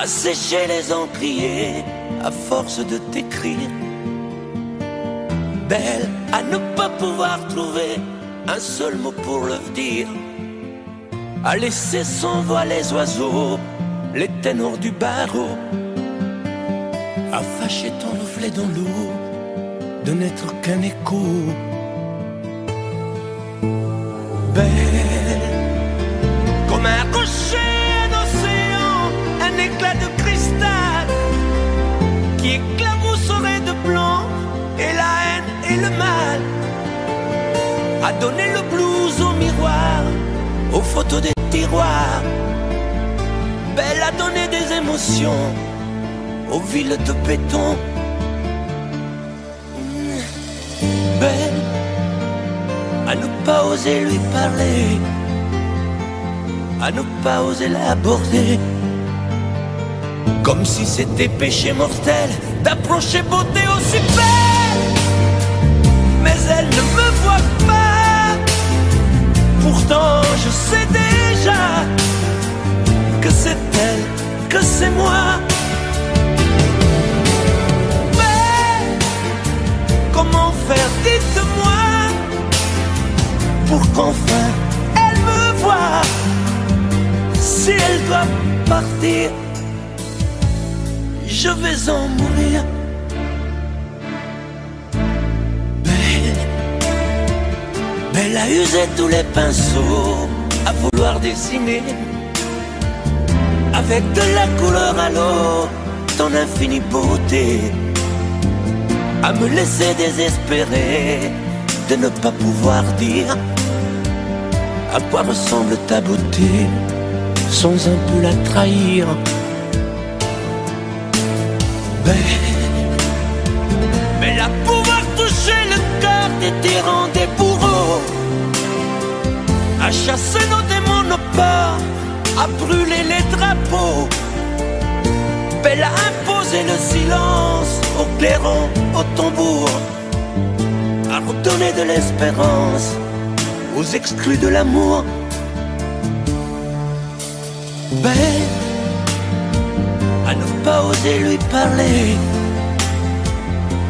sécher les encriers à force de t'écrire. Belle à ne pas pouvoir trouver un seul mot pour le dire, à laisser sans voix les oiseaux, les ténors du barreau, à fâcher ton reflet dans l'eau, de n'être qu'un écho. Belle comme un rocher, un océan, un éclat de cristal qui éclabousserait de blanc et la haine et le mal, à donner le blues au miroir, aux photos des tiroirs. Belle à donner des émotions aux villes de béton. Belle à ne pas oser lui parler, à ne pas oser l'aborder, comme si c'était péché mortel d'approcher beauté aussi belle. Mais elle ne me voit pas, pourtant je sais déjà que c'est elle, que c'est moi. Mais comment faire, dites-moi, pour qu'enfin elle me voie. Si elle doit partir, je vais en mourir. Belle a usé tous les pinceaux à vouloir dessiner avec de la couleur à l'eau ton infinie beauté, à me laisser désespérer de ne pas pouvoir dire à quoi ressemble ta beauté sans un peu la trahir. Belle à pouvoir toucher le cœur des tyrans, des bourreaux, à chasser nos démons, nos peurs, à brûler les drapeaux. Belle à imposer le silence aux clairons, aux tambours, à redonner de l'espérance aux exclus de l'amour. Belle à ne pas oser lui parler,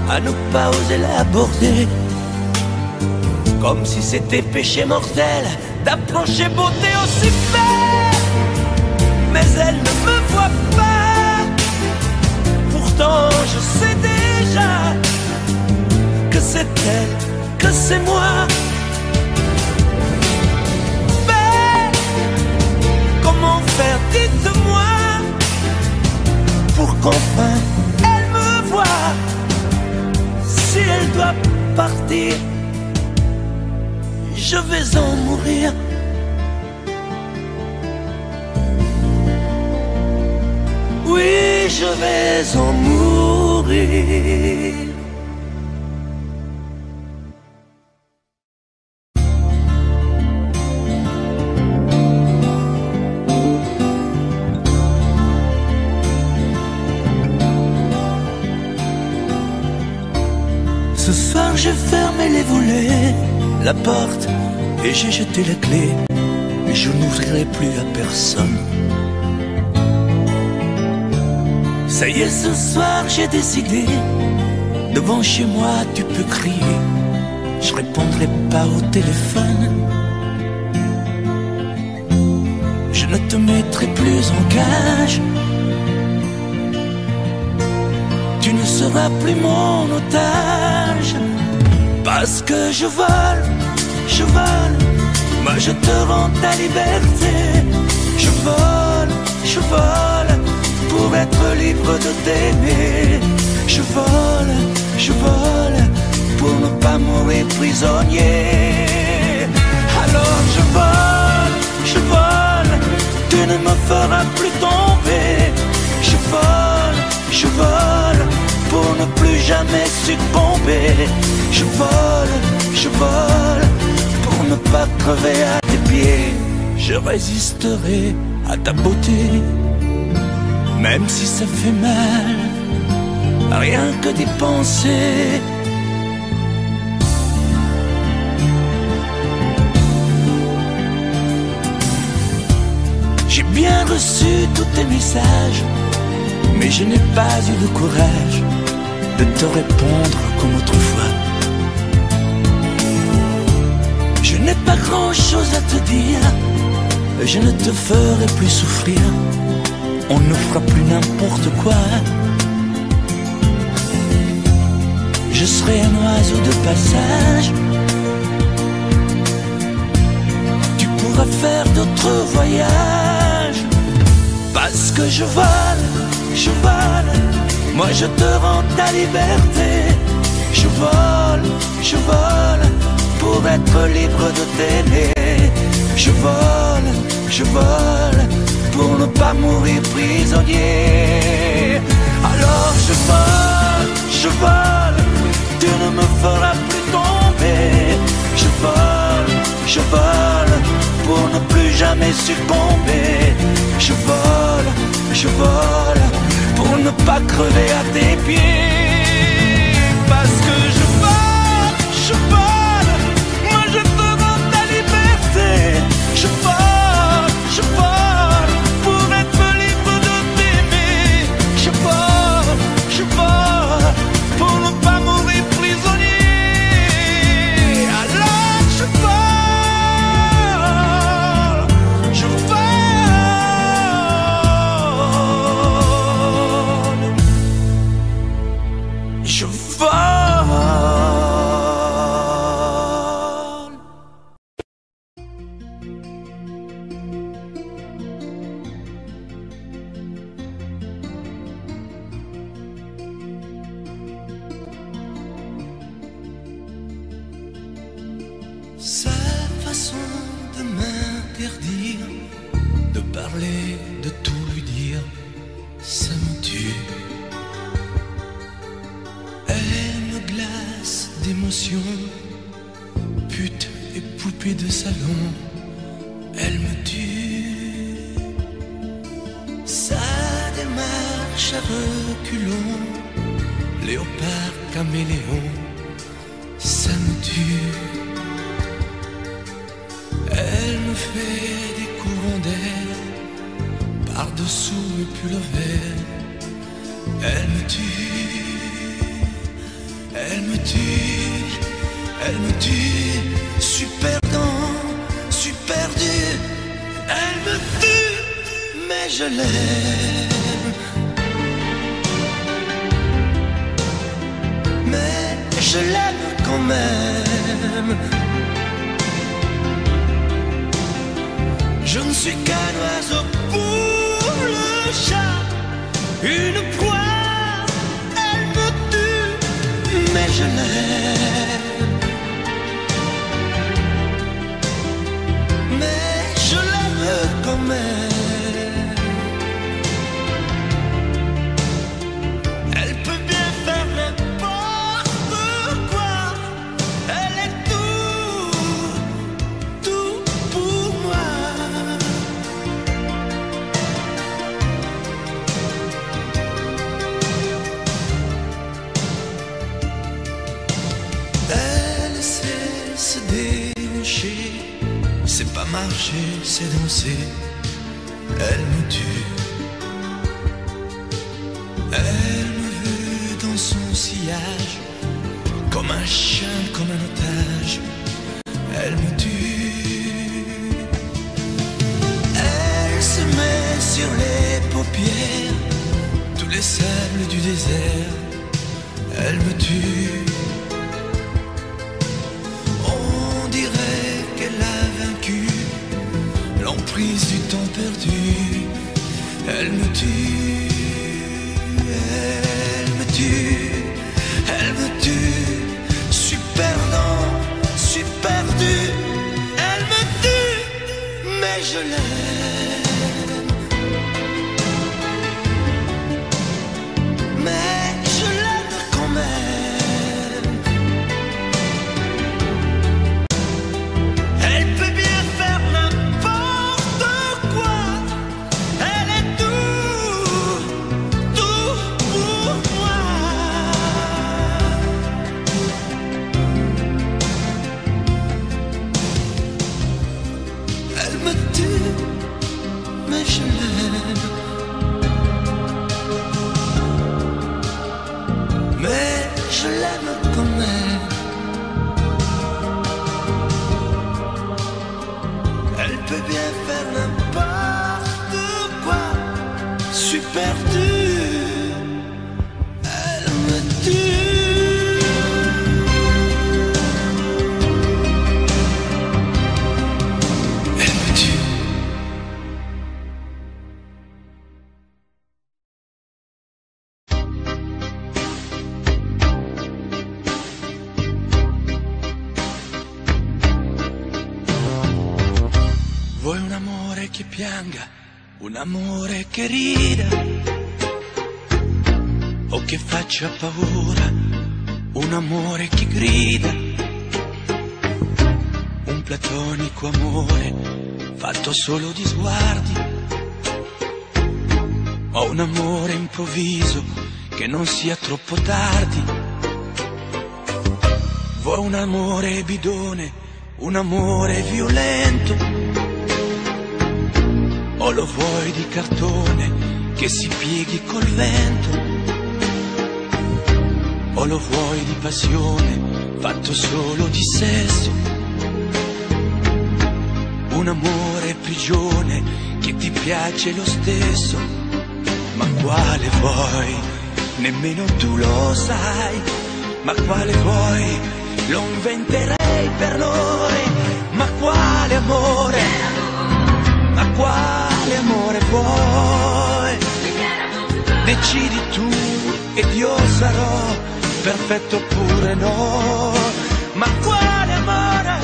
à ne pas oser l'aborder, comme si c'était péché mortel d'approcher beauté aussi belle. Mais elle ne me voit pas, pourtant je sais déjà que c'est elle, que c'est moi. Belle, comment faire, dites-moi, pour qu'enfin elle me voie. Si elle doit partir, je vais en mourir. Oui, je vais en mourir. Ce soir j'ai fermé les volets, la porte, et j'ai jeté la clé, mais je n'ouvrirai plus à personne. Ça y est, ce soir j'ai décidé, devant chez moi tu peux crier, je répondrai pas au téléphone. Je ne te mettrai plus en cage, tu ne seras plus mon otage. Parce que je vole, moi je te rends ta liberté. Je vole, pour être libre de t'aimer. Je vole, pour ne pas mourir prisonnier. Alors je vole, tu ne me feras plus tomber. Je vole, pour ne plus jamais succomber. Je vole, pour ne pas crever à tes pieds. Je résisterai à ta beauté, même si ça fait mal, rien que d'y penser. J'ai bien reçu tous tes messages, mais je n'ai pas eu le courage de te répondre comme autrefois. Je n'ai pas grand-chose à te dire, je ne te ferai plus souffrir, on ne fera plus n'importe quoi. Je serai un oiseau de passage, tu pourras faire d'autres voyages. Parce que je vole, moi je te rends ta liberté. Je vole, pour être libre de t'aimer. Je vole, pour ne pas mourir prisonnier. Alors je vole, tu ne me feras plus tomber. Je vole, pour ne plus jamais succomber. Je vole, pour ne pas crever à tes pieds. Parce que je vole, moi je te rends ta liberté. Je vole, pour être libre de t'aimer. Je vole, pour ne pas mourir prisonnier. Alors je vole, je vole. Sa façon de m'interdire de parler, de tout lui dire, ça me tue. Elle me glace d'émotion, pute et poupée de salon, elle me tue. Sa démarche à reculons, léopard caméléon, ça me tue. Elle me fait des courants d'air par-dessous mes pulls verts. Elle me tue, elle me tue, elle me tue. Suis perdant, suis perdu. Elle me tue, mais je l'aime. Mais je l'aime quand même. Je ne suis qu'un oiseau pour le chat, une proie, elle me tue, mais je l'aime. Mais je l'aime quand même. Elle peut bien faire n'importe quoi, elle est tout pour moi. Elle sait se déhancher, c'est pas marcher, c'est danser. Elle me tue. Elle me veut dans son sillage, comme un chien, comme un otage. Elle me tue. Elle se met sur les paupières tous les sables du désert. Elle me tue. L'emprise du temps perdu, elle me tue, elle me tue, elle me tue. Suis perdant, suis perdu, elle me tue, mais je l'aime. Mais je l'aime quand même. Elle peut bien faire n'importe quoi, elle est tout pour moi. Elle me tue, mais je l'aime. je l'aime quand même. Elle peut bien faire n'importe quoi, super dur, elle me tue. Elle me tue. Vuoi un amore che pianga, un amore che rida, o che faccia paura, un amore che grida, un platonico amore fatto solo di sguardi, o un amore improvviso che non sia troppo tardi. Vuoi un amore bidone, un amore violento, o lo vuoi di cartone che si pieghi col vento, o lo vuoi di passione fatto solo di sesso, un amore prigione che ti piace lo stesso. Ma quale vuoi? Nemmeno tu lo sai. Ma quale vuoi? Lo inventerei per noi. Ma quale amore? Ma quale amore vuoi? Decidi tu ed io sarò perfetto oppure no. Ma quale amore?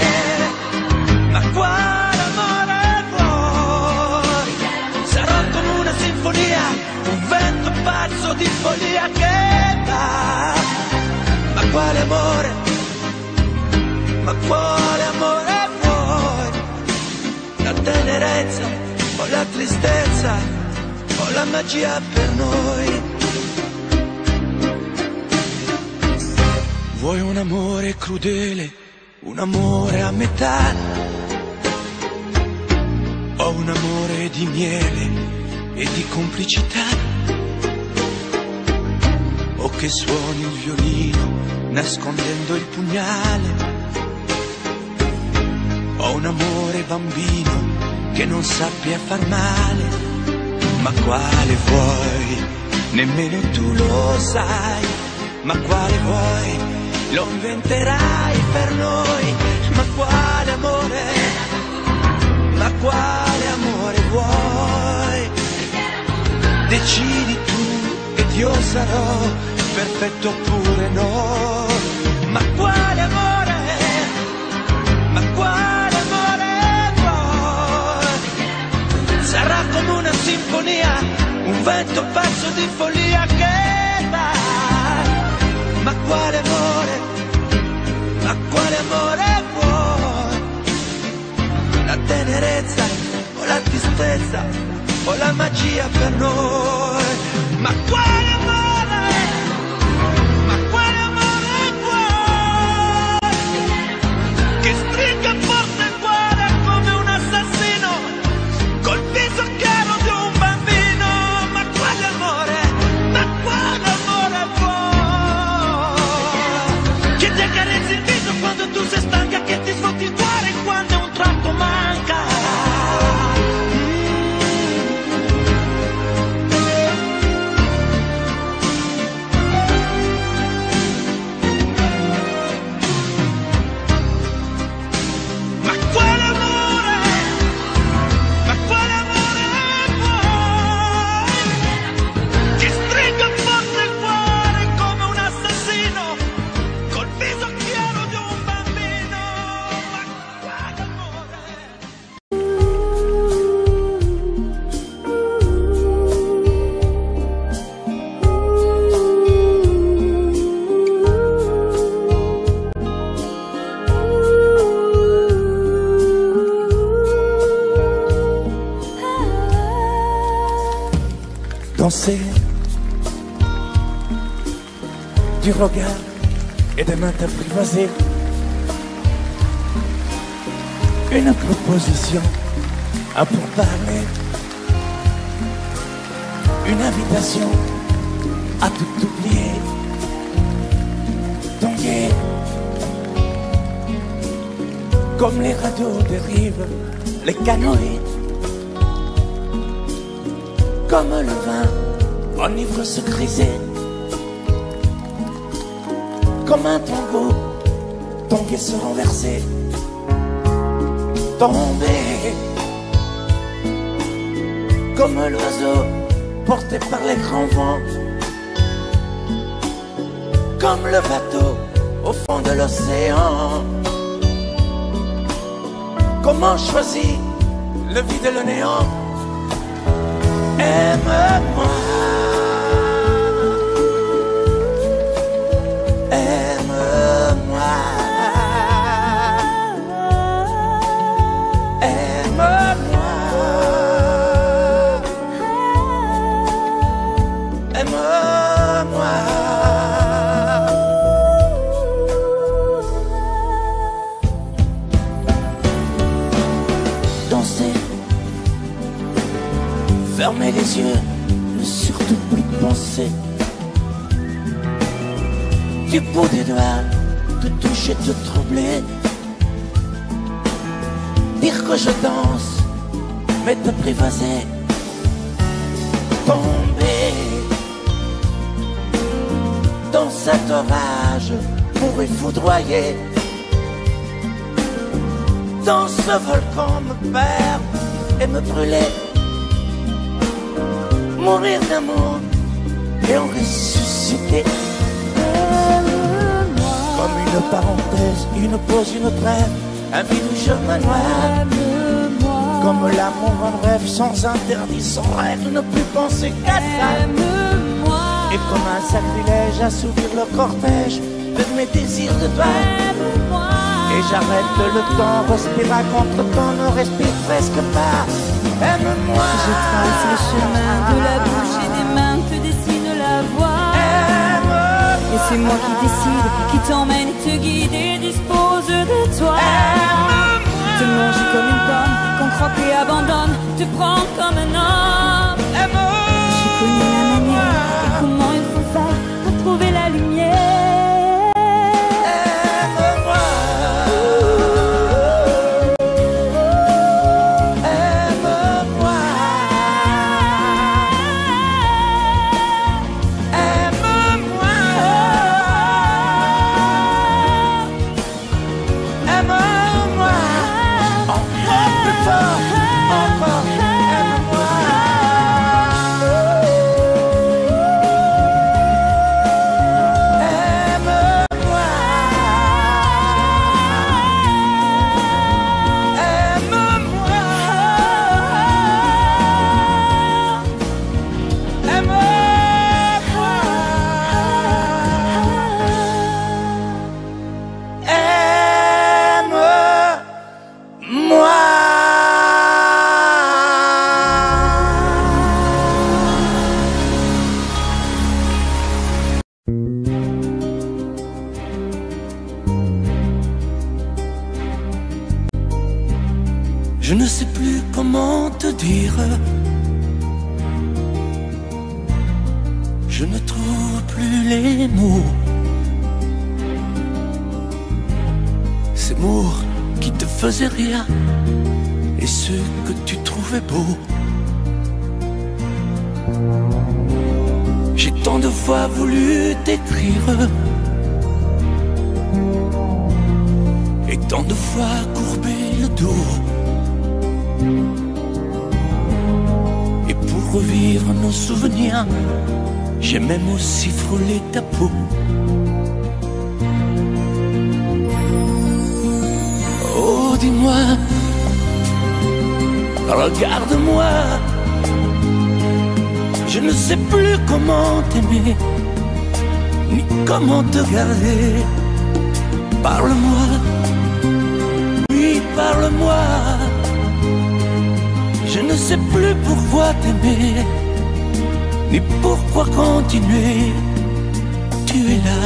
Ma quale amore vuoi? Sarò come una sinfonia, un vento pazzo di follia che va. Ma quale amore? Ma quale amore vuoi? La tenerezza o la tristezza o la magia per noi? Vuoi un amore crudele, un amore a metà, o un amore di miele e di complicità, o che suoni il violino nascondendo il pugnale, o un amore bambino che non sappia far male. Ma quale vuoi? Nemmeno tu lo sai. Ma quale vuoi? Lo inventerai per noi. Ma quale amore? Ma quale amore vuoi? Decidi tu ed io sarò perfetto oppure no. Ma quale amore? Ma quale amore vuoi? Sarà come una sinfonia, un vento pazzo di follia che va. Ma quale amore? Ma quale amore vuoi? La tenerezza o la tristezza o la magia per noi? Ma quale amore? Ma quale amore vuoi? Che stringa forte il cuore come un assassino col viso chiaro di un bambino. Ma quale amore? Ma quale amore vuoi? Che ti accarezzi il viso quando tu sei stanca, che ti sfotti il cuore quando un tratto manca. Danser du regard et des mains apprivoisées, une proposition à pourparler, une invitation à tout oublier, fatigué. Comme les radeaux dérivent, les canoës. Comme le vin enivre ce grisé. Comme un tombeau, tombé se renverser. Tomber. Comme l'oiseau porté par les grands vents. Comme le bateau au fond de l'océan. Comment choisir le vide et le néant? Aime-moi, aime-moi, aime-moi, aime-moi. Danser, fermer les yeux, ne surtout plus penser. Du bout des doigts, te toucher, te troubler. Dire que je danse, mais te privaser. Tomber dans cet orage pour y foudroyer. Dans ce volcan me perdre et me brûler. Mourir d'amour et en ressusciter. Comme une parenthèse, une pause, une trêve, un vide où je me noie. Comme l'amour en rêve, sans interdit, sans règle, ne plus penser qu'à ça. Et comme un sacrilège, assouvir le cortège de mes désirs de toi. Et j'arrête le temps, respire à contre-temps, ne respire presque pas. Aime-moi. Je trace le chemin de la bouche et des mains, te dessine la voie. Et c'est moi qui décide, qui t'emmène, te guide et dispose de toi. Te manger comme une pomme, qu'on croque et abandonne, te prendre comme un homme. Je connais la manière et comment il faut faire pour trouver la lumière. Je ne sais plus comment te dire. Je ne trouve plus les mots. Ces mots qui te faisaient rire et ceux que tu trouvais beaux. J'ai tant de fois voulu t'écrire et tant de fois courbé le dos. Et pour revivre nos souvenirs, j'ai même aussi frôlé ta peau. Oh, dis-moi, regarde-moi. Je ne sais plus comment t'aimer, ni comment te garder. Parle-moi, oui, parle-moi. Je ne sais plus pourquoi t'aimer, ni pourquoi continuer. Tu es là,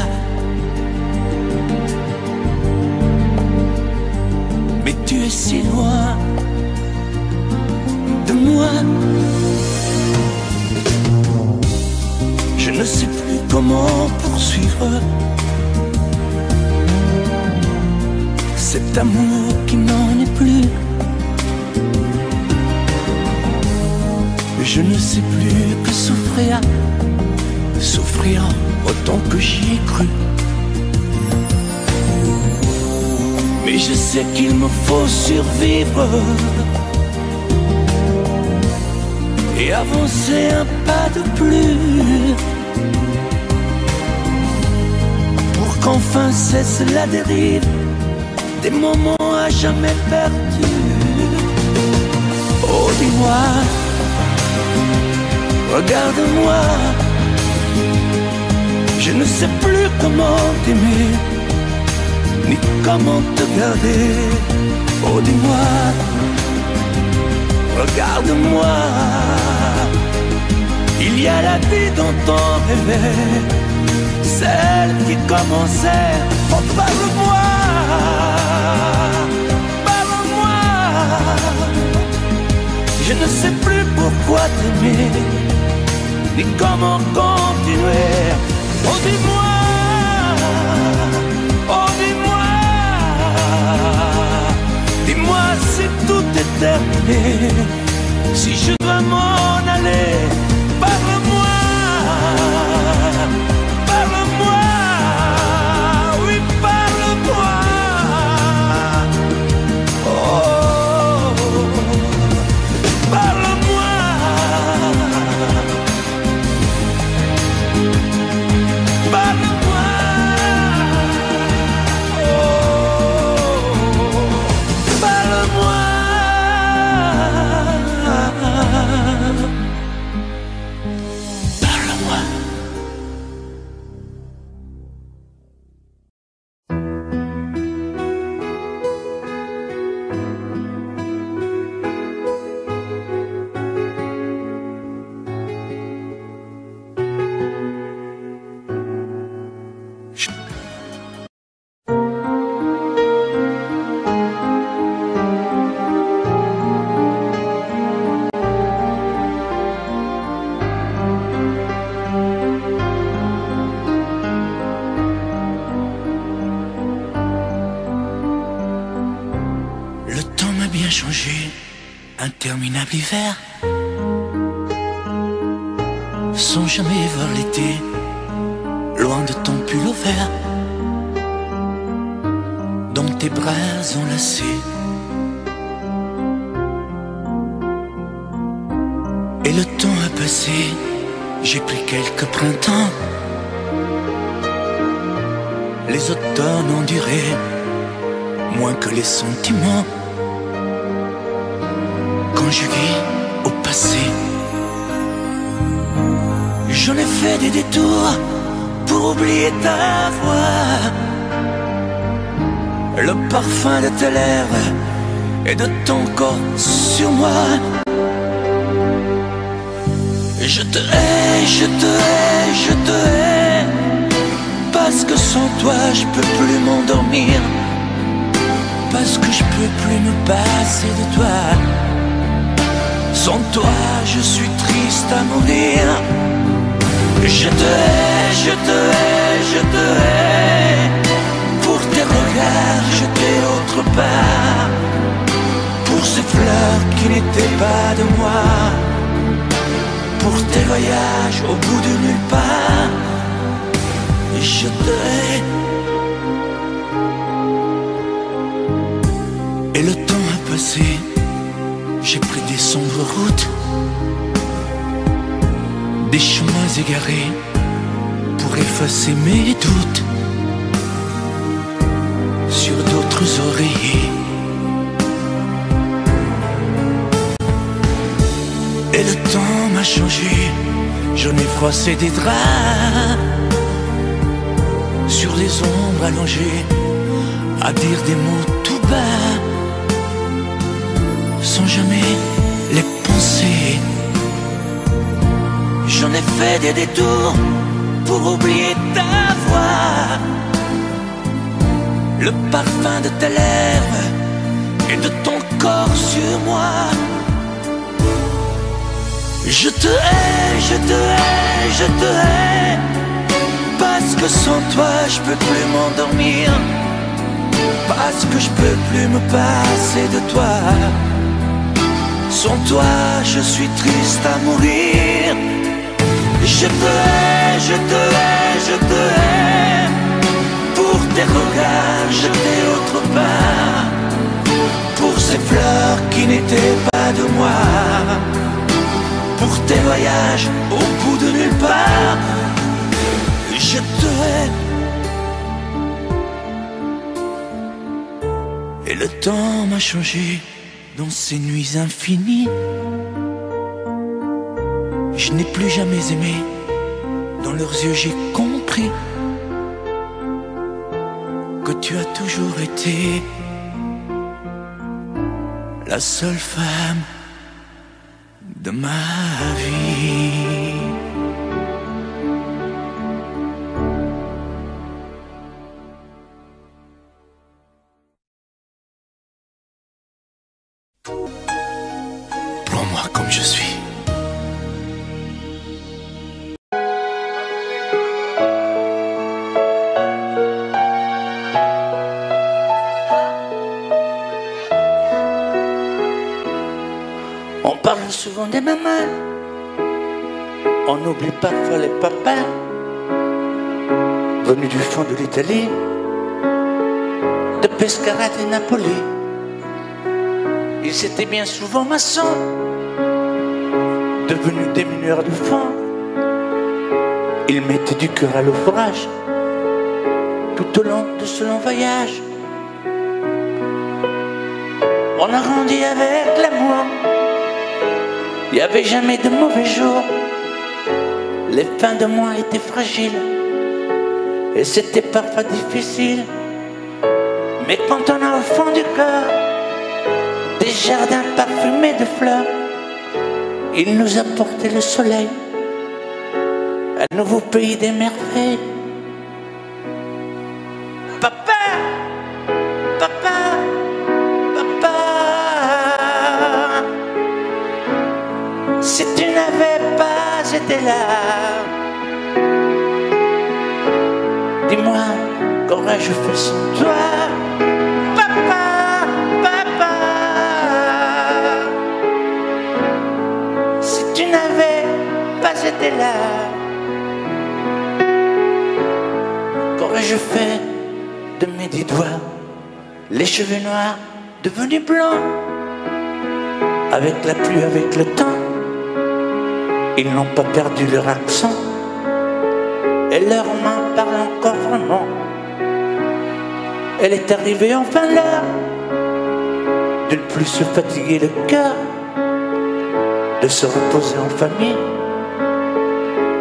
mais tu es si loin de moi. Je ne sais plus comment poursuivre cet amour qui n'en est plus. Je ne sais plus que souffrir, souffrir autant que j'y ai cru. Mais je sais qu'il me faut survivre et avancer un pas de plus, pour qu'enfin cesse la dérive des moments à jamais perdus. Oh, dis-moi, regarde-moi, je ne sais plus comment t'aimer, ni comment te garder. Oh, dis-moi, regarde-moi, il y a la vie dont on rêvait, celle qui commençait. Oh, parle-moi, parle-moi, je ne sais plus pourquoi t'aimer, ni comment continuer. Oh, dis-moi, oh, dis-moi, dis-moi si tout est terminé, si je dois m'en aller. Parle-moi, parle-moi, oui, parle-moi. Oh, parle-moi, parle-moi. Oh, parle-moi. Interminable hiver, sans jamais voir l'été, loin de ton pull au vert, dans tes bras enlacés. Et le temps a passé, j'ai pris quelques printemps, les automnes ont duré moins que les sentiments. Quand je vis au passé, j'en ai fait des détours pour oublier ta voix, le parfum de tes lèvres et de ton corps sur moi. Je te hais, je te hais, je te hais, parce que sans toi je peux plus m'endormir, parce que je peux plus me passer de toi. Sans toi, je suis triste à mourir. Je te hais, je te hais, je te hais, pour tes regards jetés autre part, pour ces fleurs qui n'étaient pas de moi, pour tes voyages au bout de nulle part. Je te hais. Et le temps a passé, j'ai pris des sombres routes, des chemins égarés pour effacer mes doutes sur d'autres oreillers. Et le temps m'a changé, j'en ai froissé des draps sur les ombres allongées, à dire des mots tout bas, sans jamais les penser. J'en ai fait des détours pour oublier ta voix, le parfum de tes lèvres et de ton corps sur moi. Je te hais, je te hais, je te hais, parce que sans toi je peux plus m'endormir, parce pense que je peux plus me passer de toi. Sans toi, je suis triste à mourir. Je te hais, je te hais, je te hais. Pour tes regards jetés autre part, pour ces fleurs qui n'étaient pas de moi, pour tes voyages au bout de nulle part. Je te hais. Et le temps m'a changé dans ces nuits infinies. Je n'ai plus jamais aimé, dans leurs yeux j'ai compris que tu as toujours été la seule femme de ma vie. Prends-moi comme je suis. On parle souvent des mamans, on oublie parfois les papas venus du fond de l'Italie, de Pescara et Napoli. Ils étaient bien souvent maçons, devenus des mineurs de fond. Ils mettaient du cœur à l'ouvrage tout au long de ce long voyage. On a grandi avec l'amour. Il n'y avait jamais de mauvais jours. Les fins de mois étaient fragiles et c'était parfois difficile. Mais quand on a au fond du cœur des jardins parfumés de fleurs, il nous a porté le soleil, un nouveau pays des merveilles. Papa, papa, papa, si tu n'avais pas été là, dis-moi, qu'aurais-je fait sans toi? Papa, papa, si tu n'avais pas été là, qu'aurais-je fait de mes 10 doigts? Les cheveux noirs devenus blancs, avec la pluie, avec le temps, ils n'ont pas perdu leur accent et leurs mains parlent encore vraiment. Elle est arrivée enfin l'heure de ne plus se fatiguer le cœur, de se reposer en famille.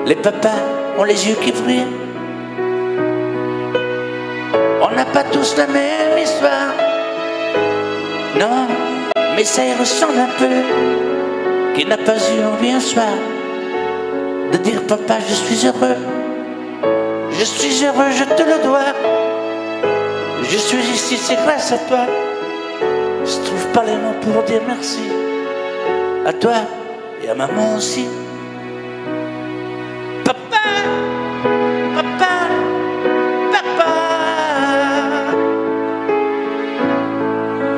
Les papas ont les yeux qui brillent. On n'a pas tous la même histoire, non, mais ça y ressemble un peu. Qui n'a pas eu envie un soir de dire papa, je suis heureux, je suis heureux, je te le dois. Je suis ici, c'est grâce à toi. Je trouve pas les mots pour dire merci. À toi et à maman aussi. Papa, papa, papa,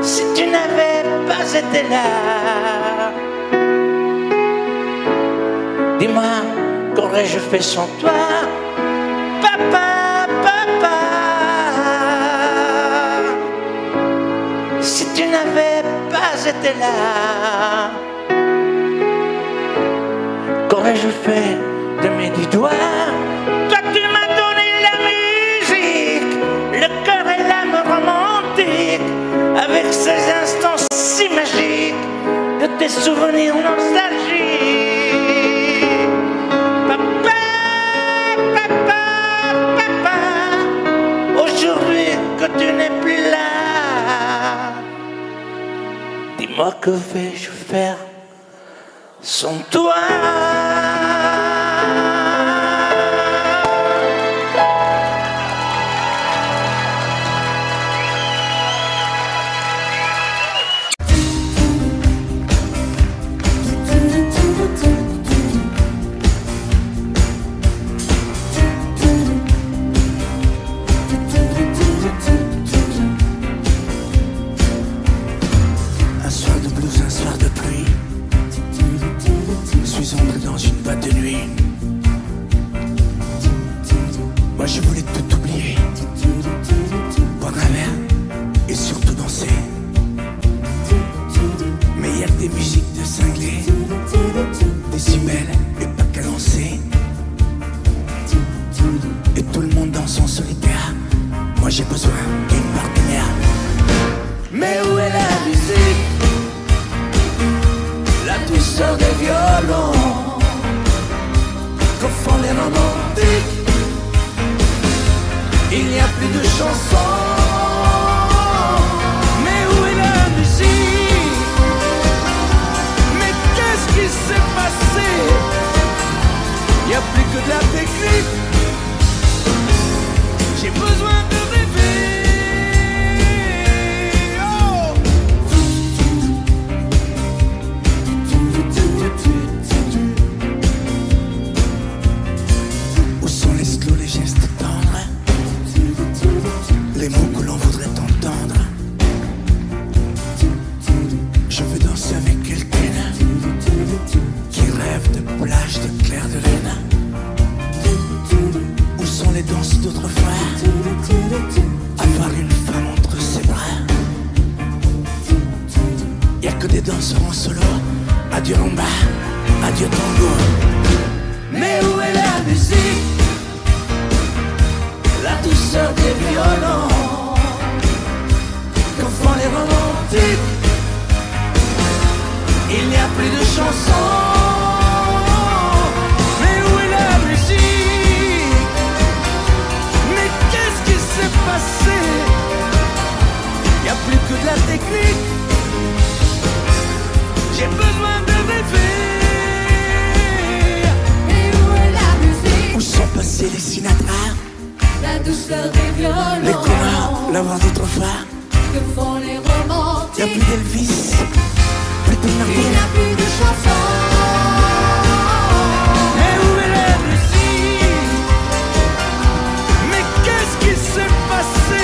si tu n'avais pas été là, dis-moi, qu'aurais-je fait sans toi? Papa, papa, si tu n'avais pas été là, qu'aurais-je fait de mes 10 doigts? Toi tu m'as donné la musique, le cœur et l'âme romantique, avec ces instants si magiques de tes souvenirs nostalgiques. Que tu n'es plus là, dis-moi que vais-je faire sans toi? boîte de nuit. Moi je voulais tout oublier, boire un verre et surtout danser. Mais il y a des musiques de cinglés, décibels et pas cadencés. Et tout le monde danse en solitaire. Moi j'ai besoin d'une partenaire. Mais où est la musique? La douceur des violons qu'en font les romantiques. Il n'y a plus de chansons. Mais où est la musique? Mais qu'est-ce qui s'est passé? Il n'y a plus que de la technique. J'ai besoin de rêver. Oh. Où sont les slows, les gestes tendres, les mots que l'on voudrait entendre? Je veux danser avec quelqu'un qui rêve de plage, de clair de lune. Où sont les danses d'autrefois? Avoir une femme entre ses bras. Y'a que des danseurs en solo. Adieu rumba, adieu tango. Mais où est la musique? La douceur des violons qu'en font les romantiques. Il n'y a plus de chansons. Mais où est la musique? Mais qu'est-ce qui s'est passé? Il n'y a plus que de la technique. J'ai besoin de rêver. Et où est la musique? Où sont passés les Sinatra, La douceur des violons les coureurs, la voix d'autrefois? que font les Y'a romantiques. plus d'Elvis, plus de Il Martin. n'y a plus de chansons. Mais où est la musique? Mais qu'est-ce qui s'est passé?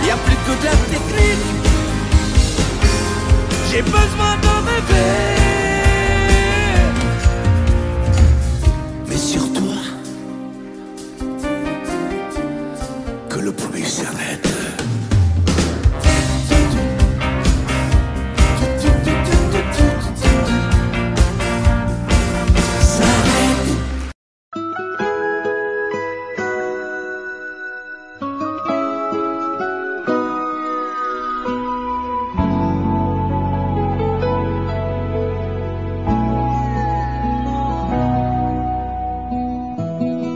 Y a plus que de la technique. J'ai besoin de rêver. Mais surtout que le bruit s'arrête.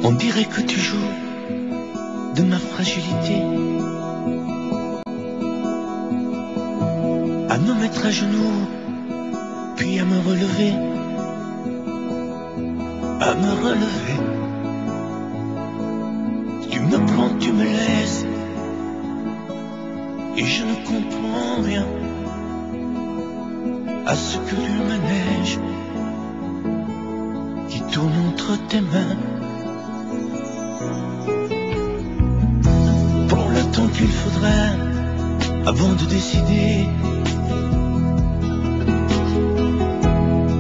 On dirait que tu joues de ma fragilité, à me mettre à genoux, puis à me relever, à me relever. Tu me prends, tu me laisses, et je ne comprends rien à ce que tu manèges qui tourne entre tes mains. Tant qu'il faudra avant de décider,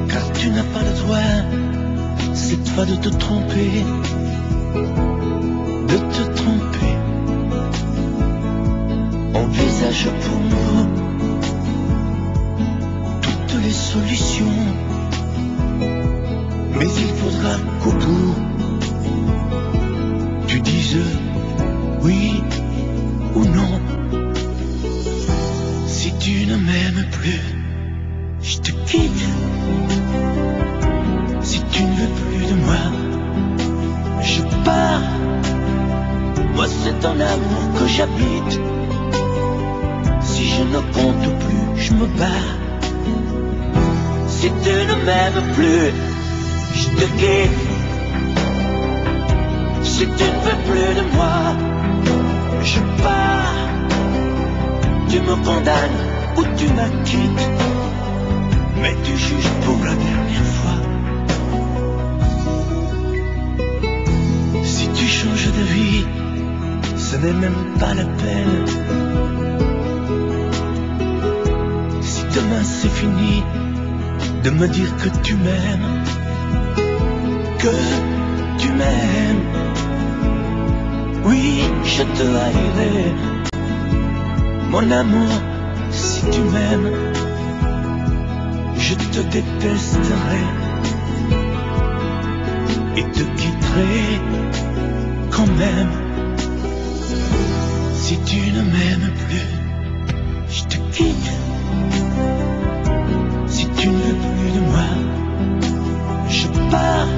car tu n'as pas le droit cette fois de te tromper, de te tromper. Envisage pour nous toutes les solutions, mais il faudra qu'au bout tu dises oui ou non. Si tu ne m'aimes plus, je te quitte. Si tu ne veux plus de moi, je pars. Moi c'est ton amour que j'habite. Si je ne compte plus, je me barre. Si tu ne m'aimes plus, je te quitte. Si tu ne veux plus de moi, je pars. Tu me condamnes ou tu m'acquittes, mais tu juges pour la dernière fois. Si tu changes de vie, ce n'est même pas la peine. Si demain c'est fini, de me dire que tu m'aimes, que tu m'aimes. Oui, je te haïrai, mon amour, si tu m'aimes, je te détesterai et te quitterai quand même. Si tu ne m'aimes plus, je te quitte. Si tu ne veux plus de moi, je pars.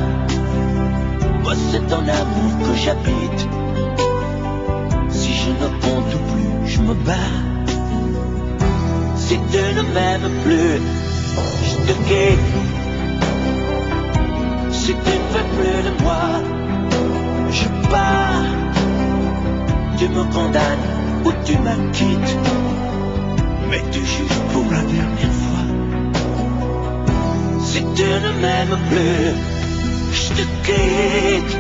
Moi c'est ton amour que j'habite. Si je ne compte plus, je me bats. Si tu ne m'aimes plus, je te quitte. Si tu ne veux plus de moi, je pars. Tu me condamnes ou tu m'acquittes, mais tu juges pour la dernière fois. Si tu ne m'aimes plus, je te quitte.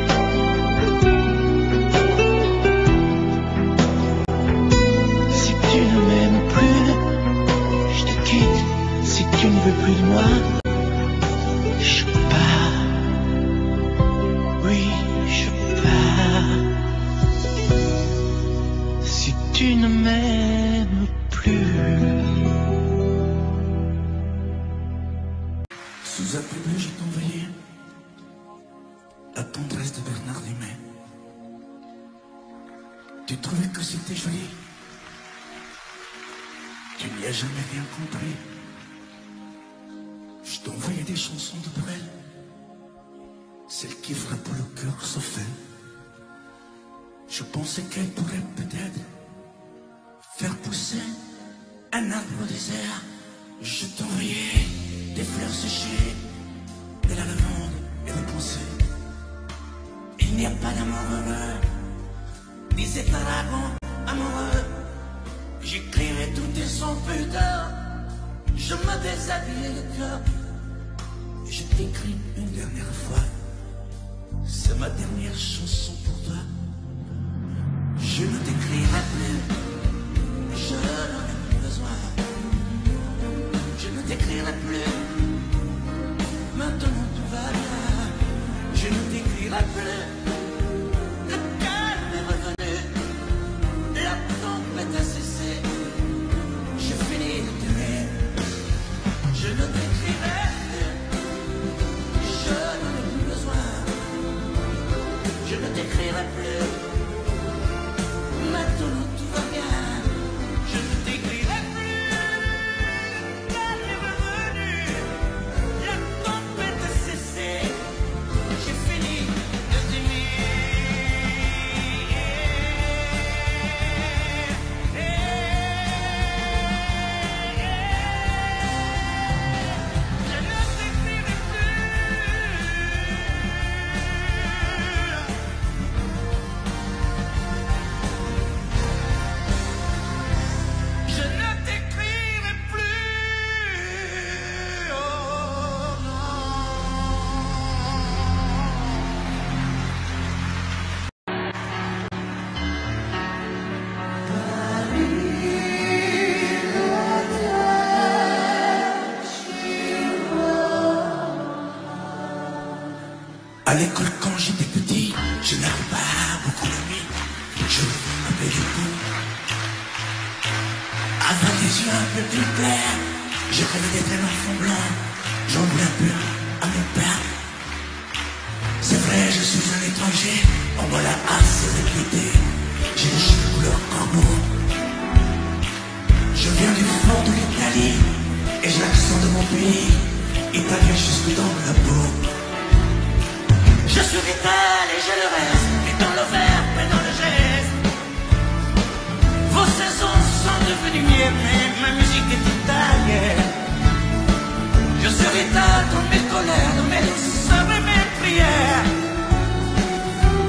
Si tu ne m'aimes plus, je te quitte. Si tu ne veux plus de moi, je pars. Oui, je pars. Si tu ne m'aimes plus. Sous un peu bleu, je t'envoyais la tendresse de Bernard Dumais. Tu trouvais que c'était joli. Tu n'y as jamais rien compris. Je t'envoyais des chansons de Brel, celles qui frappent le cœur sauf elle. Je pensais qu'elle pourrait peut-être faire pousser un arbre au désert. Je t'envoyais des fleurs séchées, de la lavande et des pensées. Il n'y a pas d'amour heureux, disait Aragon amoureux. J'écrivais tout et sans pudeur, je me déshabillais le cœur. Je t'écris une dernière fois, c'est ma dernière chanson pour toi. Je ne t'écrirai plus, je n'en ai plus besoin. Je ne t'écrirai plus, maintenant tout va bien. Je ne t'écrirai plus, le calme est revenu, la tempête a cessé. J'ai fini de t'aimer, je ne t'écrirai plus, je n'en ai plus besoin. Je ne t'écrirai plus, maintenant tout va bien. Je ne t'écrirai plus, car est revenu, la tempête a cessé. J'ai fini de t'aimer. Je ne t'écrirai plus. Je ne t'écrirai plus. Oh non. À l'école quand j'étais petit, je n'avais pas beaucoup d'amis. Je m'appelais du coup. Avec des yeux un peu plus clairs, je rêvais d'être un enfant blanc. J'en voulais un peu à mon père. C'est vrai, je suis un étranger, on me l'a assez répété. J'ai les cheveux couleur corbeau. Je viens du fond de l'Italie, et j'ai l'accent de mon pays, italien jusque dans la peau. Je suis vital et je le reste, et dans le verbe et dans le geste. Vos saisons sont devenues miennes, mais ma musique est italienne. Je suis vital dans mes colères, dans mes douceurs et mes prières.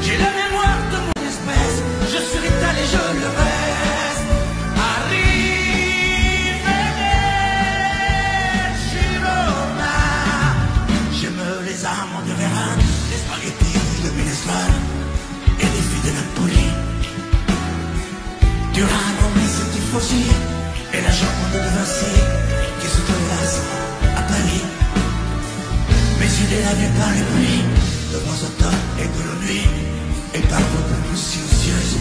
J'ai la mémoire de mon espèce, je suis vital et je le reste. Arrivederci Roma. J'aime les amandes de Vérone, les spaghettis de minestrone et les filles de Napoli. Durano, Miss Tifosi et la jambe de Vinci qui se terrasse à Paris. décidé d'aller par les pluies, de vents automne et de la nuit, et par vos pluies silencieuses.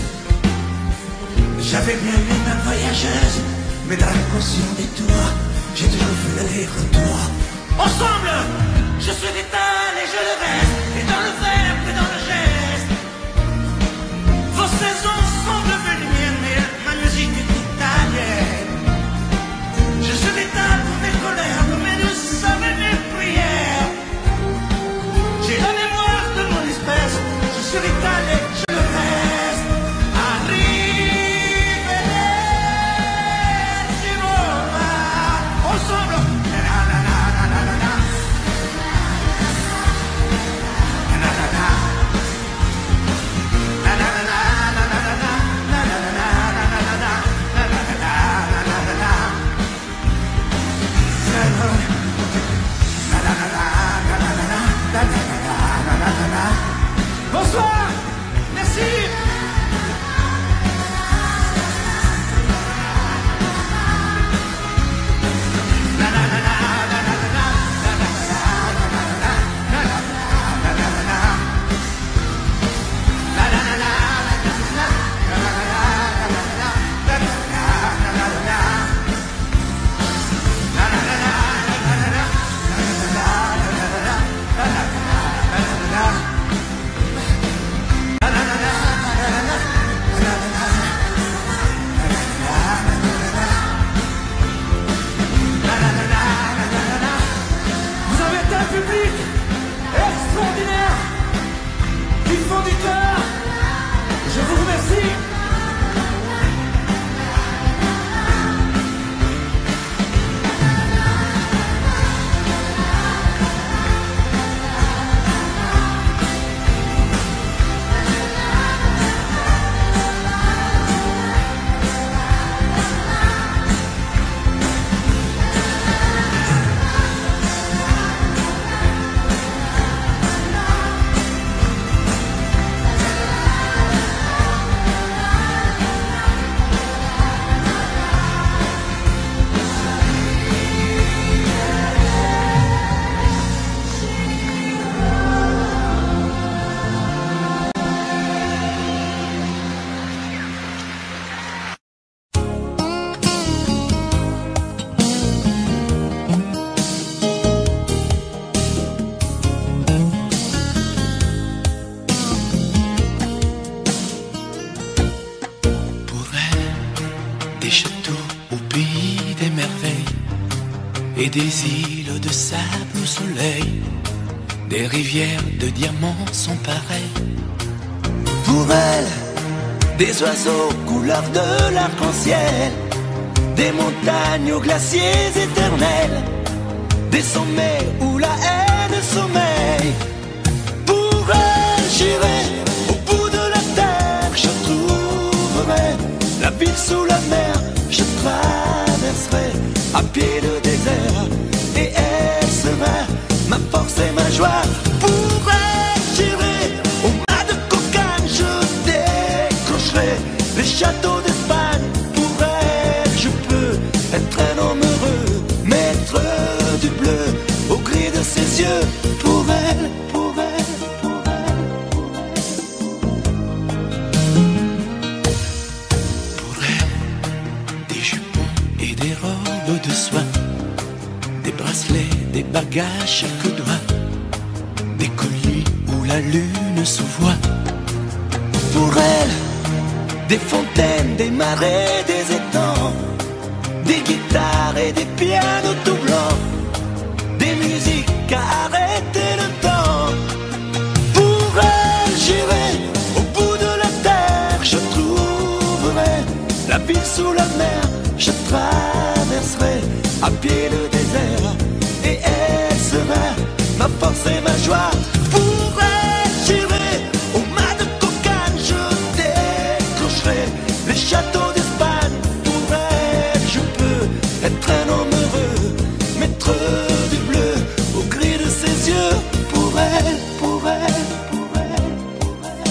J'avais bien aimé ma voyageuse, mais dans l'inconscient des tours, j'ai toujours fait l'aller-retour. Ensemble, je suis vital et je le reste, et dans le verbe et dans le geste. Vos saisons sont devenues miennes, mais ma musique est italienne. Je suis vital pour mes colères, pour mes douces et mes prières. J'ai la mémoire de mon espèce, je suis vital et je le reste. Ensemble, bonsoir, merci. Public extraordinaire du fond du cœur, je vous remercie. Et des îles de sable au soleil, des rivières de diamants sont pareilles. Pour elle, des oiseaux couleur de l'arc-en-ciel, des montagnes aux glaciers éternels, des sommets où la haine sommeille. Pour elle, j'irai au bout de la terre, je trouverai la ville sous la mer, je traverserai à pied le désert, et elle sera ma force et ma joie. Pour elle, j'irai au mât de cocagne, je décrocherai les châteaux d'Espagne. Pour elle, je peux être un homme heureux, maître du bleu au gris de ses yeux. Pour elle, pour elle, pour elle, pour elle. Pour elle, des jupons et des robes de soie, des bracelets, des bagages chaque doigt, des colliers où la lune se voit. Pour elle, des fontaines, des marais, des étangs, des guitares et des pianos tout blancs, des musiques à arrêter le temps. Pour elle, j'irai au bout de la terre, je trouverai la ville sous la mer, je traverserai à pied le désert, et elle sera ma force et ma joie. Pour elle, j'irai au mât de cocagne, je décrocherai les châteaux d'Espagne. Pour elle, je peux être un homme heureux, maître du bleu au gris de ses yeux. Pour elle, pour elle, pour elle, pour elle.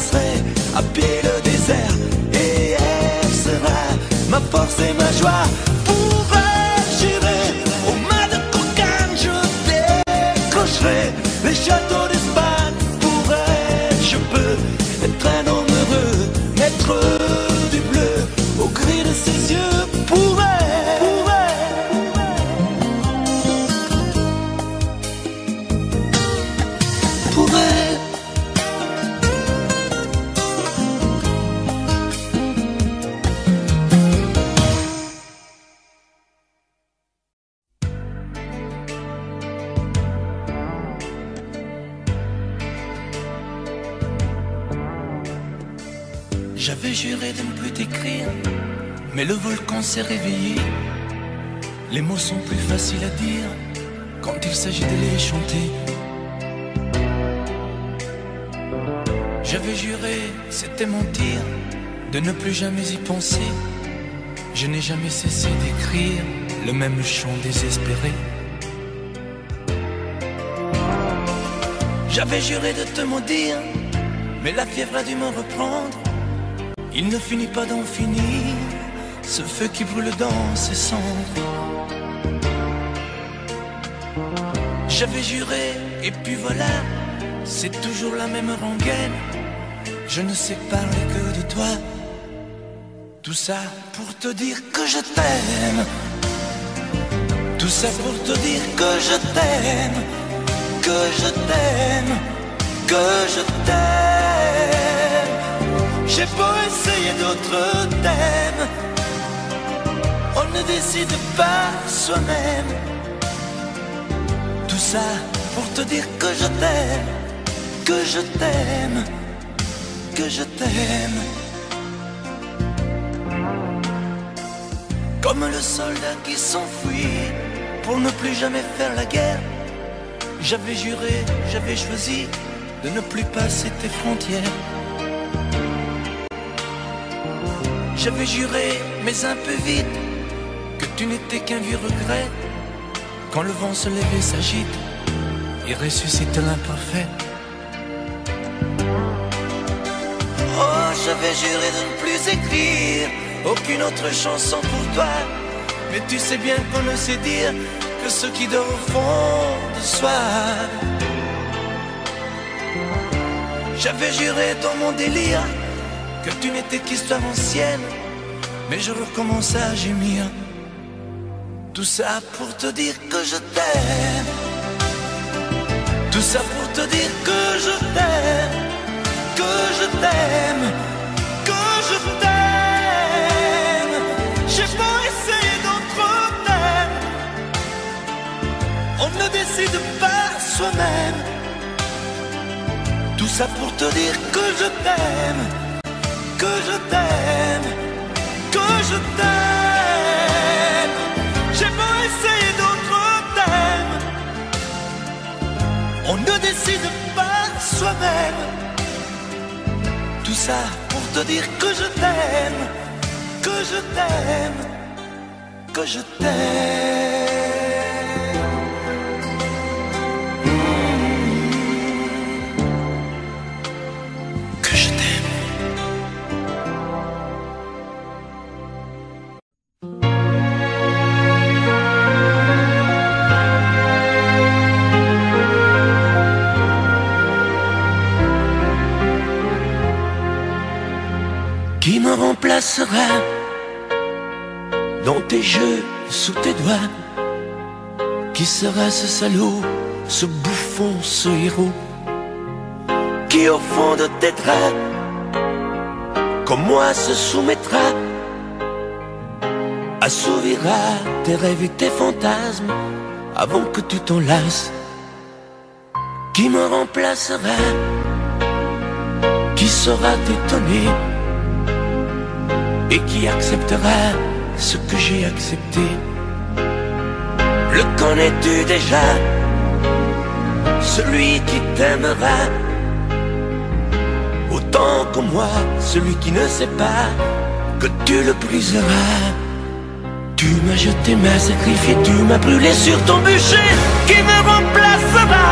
traverserai à pied le désert et elle sera ma force et ma joie. Pour elle, j'irai au mar de Cocagne, je décrocherai les châteaux d'Espagne. Pour elle, je peux être un homme heureux, maître du bleu au gris de ses yeux. Pour elle, pour elle. J'avais juré de ne plus t'écrire, mais le volcan s'est réveillé. Les mots sont plus faciles à dire quand il s'agit de les chanter. J'avais juré, c'était mentir, de ne plus jamais y penser. Je n'ai jamais cessé d'écrire le même chant désespéré. J'avais juré de te maudire, mais la fièvre a dû me reprendre. Il ne finit pas d'en finir, ce feu qui brûle dans ses cendres. J'avais juré, et puis voilà, c'est toujours la même rengaine. Je ne sais parler que de toi. Tout ça pour te dire que je t'aime. Tout ça pour te dire que je t'aime. Que je t'aime. Que je t'aime. J'ai beau essayer d'autres thèmes, on ne décide pas soi-même. Tout ça pour te dire que je t'aime. Que je t'aime. Que je t'aime. Comme le soldat qui s'enfuit pour ne plus jamais faire la guerre. J'avais juré, j'avais choisi de ne plus passer tes frontières. J'avais juré, mais un peu vite, que tu n'étais qu'un vieux regret. Quand le vent se lève et s'agite, il ressuscite l'imparfait. Oh, j'avais juré de ne plus écrire aucune autre chanson pour toi. Mais tu sais bien qu'on ne sait dire que ce qui dort au fond de soi. J'avais juré dans mon délire que tu n'étais qu'histoire ancienne, mais je recommence à gémir. Tout ça pour te dire que je t'aime. Tout ça pour te dire que je t'aime. Que je t'aime. Que je t'aime. J'ai beau essayer d'autres thèmes, on ne décide pas soi-même. Tout ça pour te dire que je t'aime. Que je t'aime, que je t'aime. J'ai beau essayer d'autres thèmes, on ne décide pas soi-même. Tout ça pour te dire que je t'aime, que je t'aime, que je t'aime. Qui me remplacera dans tes jeux, sous tes doigts? Qui sera ce salaud, ce bouffon, ce héros, qui au fond de tes draps, comme moi, se soumettra, assouvira tes rêves et tes fantasmes avant que tu t'en lasses? Qui me remplacera? Qui saura t'étonner et qui acceptera ce que j'ai accepté? Le connais-tu déjà? Celui qui t'aimera autant que moi, celui qui ne sait pas que tu le briseras. Tu m'as jeté, m'as sacrifié, tu m'as brûlé sur ton bûcher. Qui me remplacera?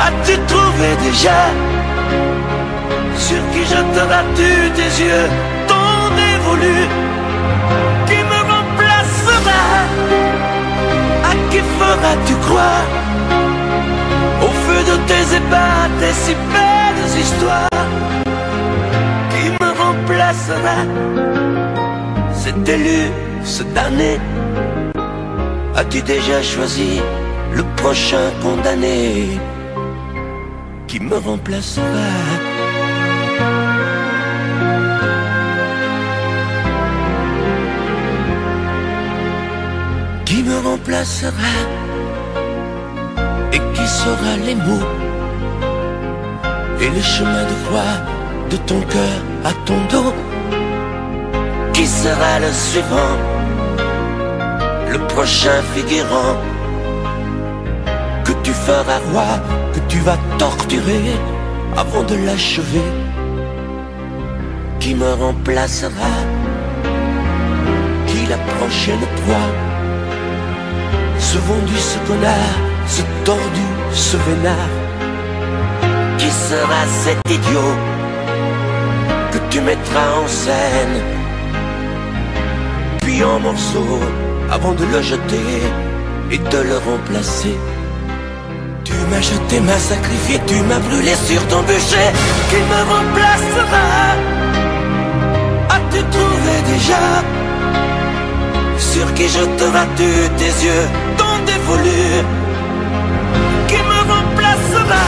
As-tu trouvé déjà quittera-tu tes yeux ton dévolu? Qui me remplacera? À qui feras-tu croire? Au feu de tes ébats, tes si belles histoires. Qui me remplacera? Cet élu, ce damné. As-tu déjà choisi le prochain condamné? Qui me remplacera? Qui me remplacera? Et qui saura les mots et les chemins de croix de ton cœur à ton dos? Qui sera le suivant, le prochain figurant que tu feras roi, que tu vas torturer avant de l'achever? Qui me remplacera? Qui la prochaine proie? Ce vendu, ce connard, ce tordu, ce vénard. Qui sera cet idiot que tu mettras en scène, puis en morceaux, avant de le jeter et de le remplacer? Tu m'as jeté, m'as sacrifié, tu m'as brûlé sur ton bûcher. Qui me remplacera? As-tu trouvé déjà sur qui jeteras-tu tes yeux ton dévolu? Qui me remplacera?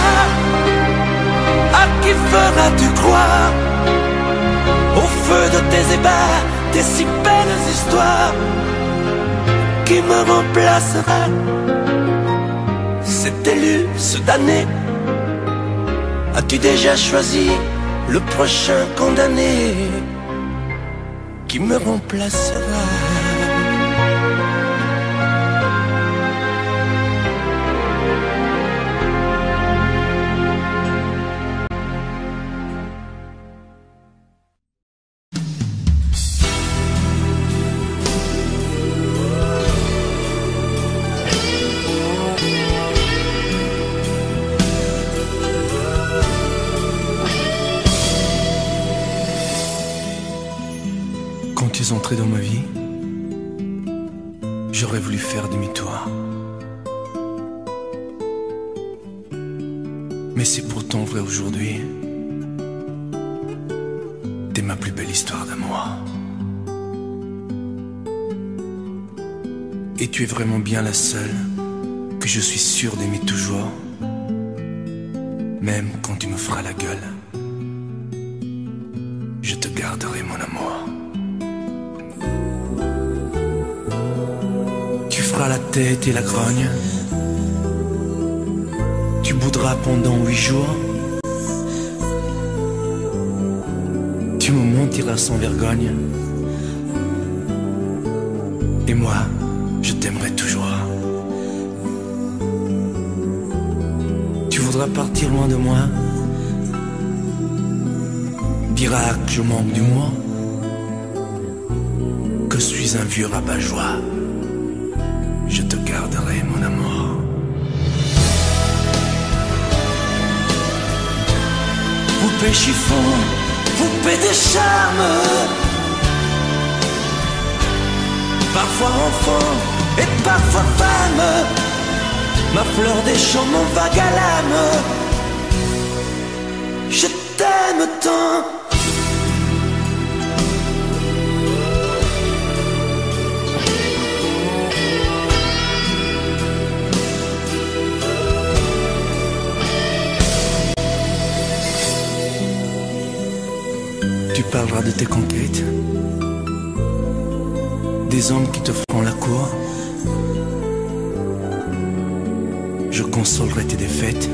À qui feras-tu croire? Au feu de tes ébats, tes si belles histoires. Qui me remplacera? Cet élu, ce damné. As-tu déjà choisi le prochain condamné? Qui me remplacera? Quand tu es entré dans ma vie, j'aurais voulu faire demi-tour. Mais c'est pourtant vrai aujourd'hui. T'es ma plus belle histoire d'amour. Et tu es vraiment bien la seule que je suis sûr d'aimer toujours. Même quand tu me feras la gueule, je te garderai mon amour. Tu feras la tête et la grogne. Tu boudras pendant 8 jours. Tu me mentiras sans vergogne. Et moi, je t'aimerai toujours. Tu voudras partir loin de moi. Diras que je manque d'humour, que je suis un vieux rabat-joie. Je te garderai mon amour. Poupée chiffon, poupée des charmes, parfois enfant et parfois femme, ma fleur des champs, mon vague à l'âme. Je t'aime tant. Tu parleras de tes conquêtes, des hommes qui te feront la cour. Je consolerai tes défaites,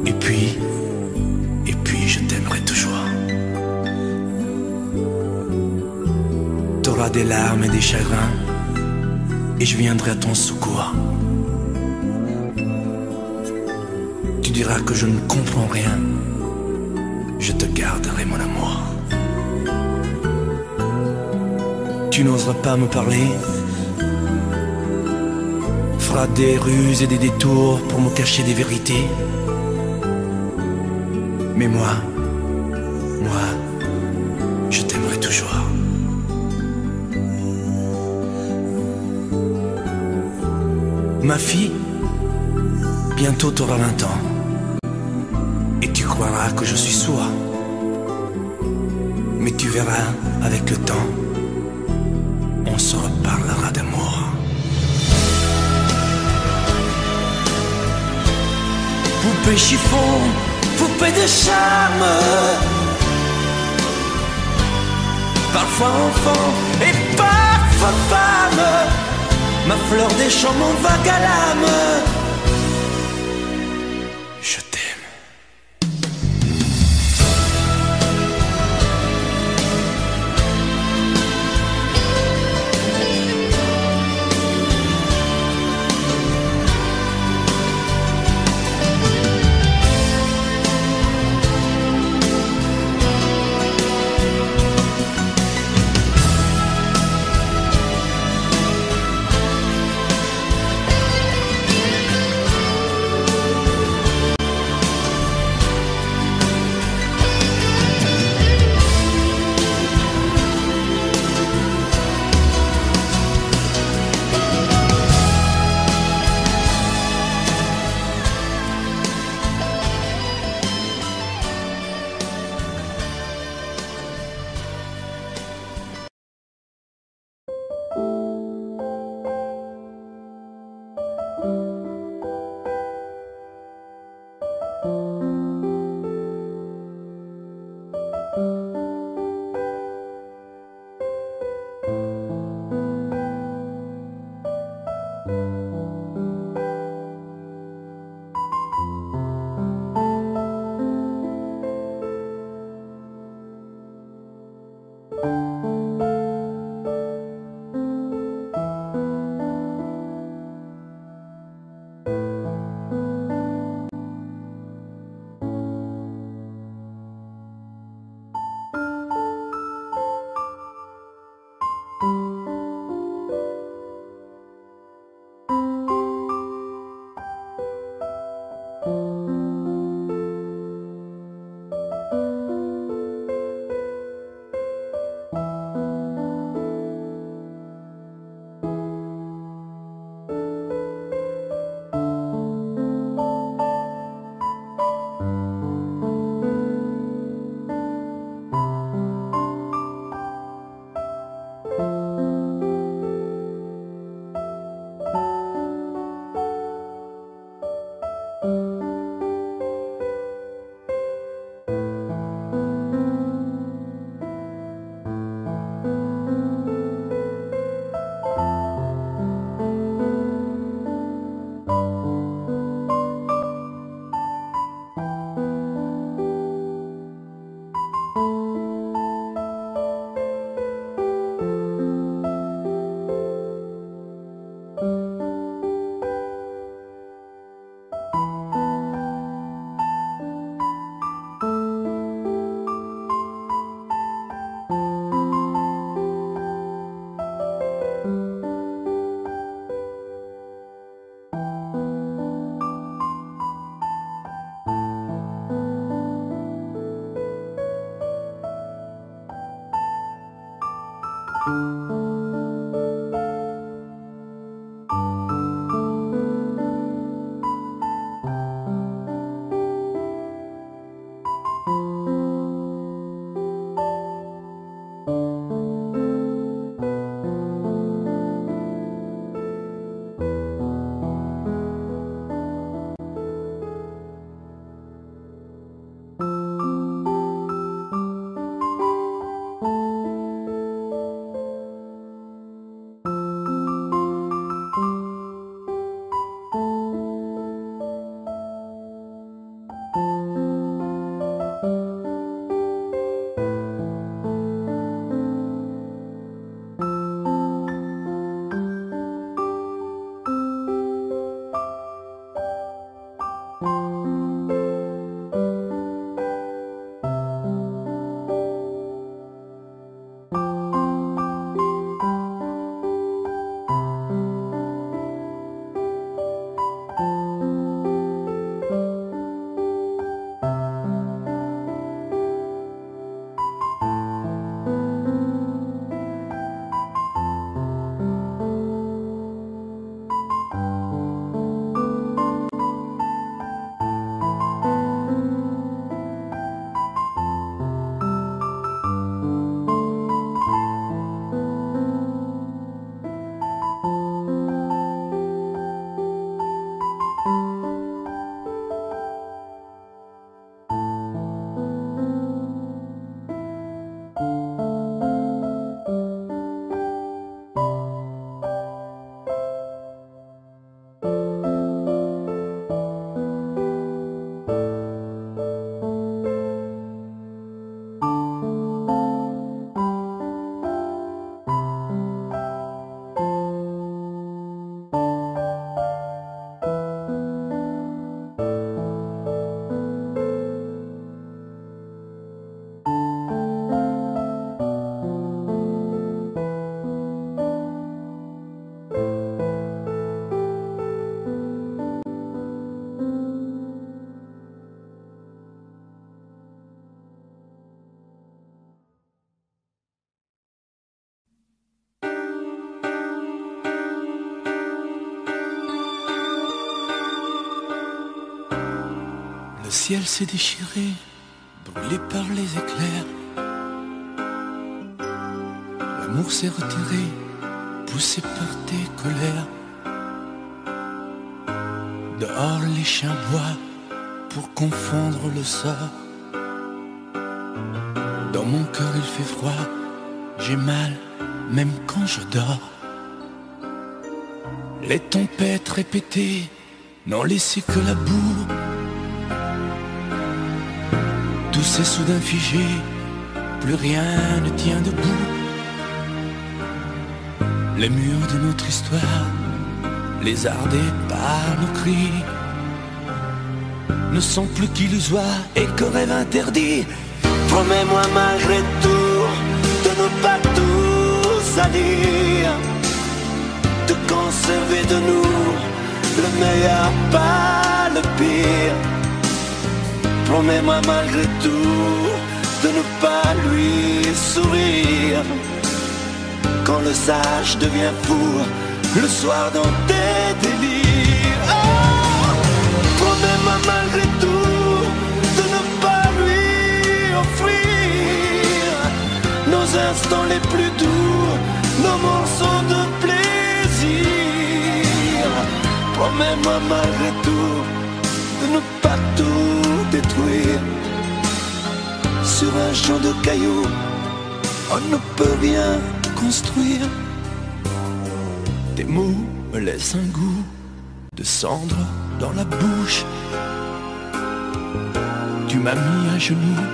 et puis je t'aimerai toujours. T'auras des larmes et des chagrins, et je viendrai à ton secours. Tu diras que je ne comprends rien, je te garderai mon amour. Tu n'oseras pas me parler, feras des ruses et des détours pour me cacher des vérités. Mais moi, moi, je t'aimerai toujours. Ma fille, bientôt t'auras 20 ans. Et tu croiras que je suis sourd. Mais tu verras, avec le temps, on se reparlera d'amour. Poupée chiffon, poupée de charme, parfois enfant et parfois femme, ma fleur des champs, mon vague à l'âme. Je t'aime. ciel s'est déchiré, brûlé par les éclairs. L'amour s'est retiré, poussé par tes colères. Dehors les chiens boient pour confondre le sort. Dans mon cœur il fait froid, j'ai mal même quand je dors. Les tempêtes répétées n'ont laissé que la boue. Tout s'est soudain figé, plus rien ne tient debout. Les murs de notre histoire, lézardés par nos cris, ne sont plus qu'illusoires et que rêve interdit. Promets-moi malgré tout de ne pas tout salir, de conserver de nous le meilleur, pas le pire. Promets-moi malgré tout de ne pas lui sourire quand le sage devient fou le soir dans tes délires. Oh, promets-moi malgré tout de ne pas lui offrir nos instants les plus doux, nos morceaux de plaisir. Promets-moi malgré tout de ne pas tout détruire. Sur un champ de cailloux, on ne peut rien construire. Tes mots me laissent un goût de cendre dans la bouche. Tu m'as mis à genoux,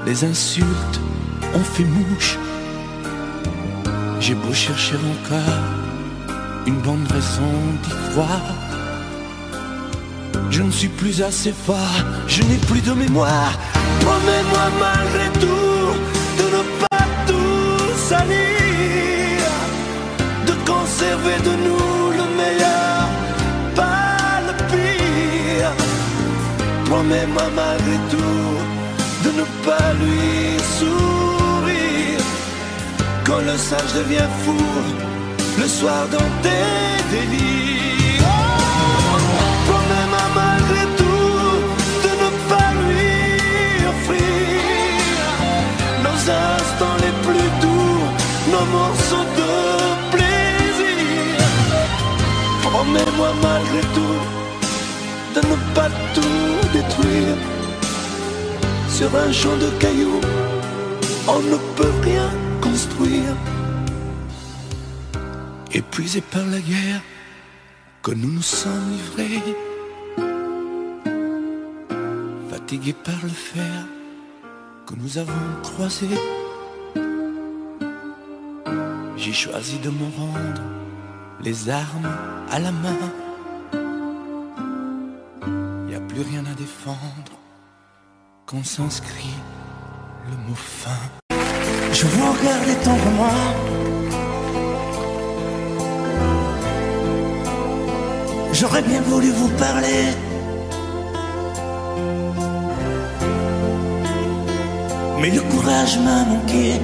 les insultes ont fait mouche. J'ai beau chercher encore une bonne raison d'y croire, je ne suis plus assez fort, je n'ai plus de mémoire. Promets-moi malgré tout de ne pas tout salir, de conserver de nous le meilleur, pas le pire. Promets-moi malgré tout de ne pas lui sourire quand le sage devient fou le soir dans tes délires. Oh, promets-moi malgré tout de ne pas lui offrir nos instants les plus doux, nos morceaux de plaisir. Promets-moi malgré tout de ne pas tout détruire. Sur un champ de cailloux, on ne peut rien construire. Épuisés par la guerre que nous nous sommes livrés, fatigués par le fer que nous avons croisé, j'ai choisi de me rendre les armes à la main. Y a plus rien à défendre quand s'inscrit le mot fin. Je vous regardais tendre moi, j'aurais bien voulu vous parler, mais le courage m'a manqué.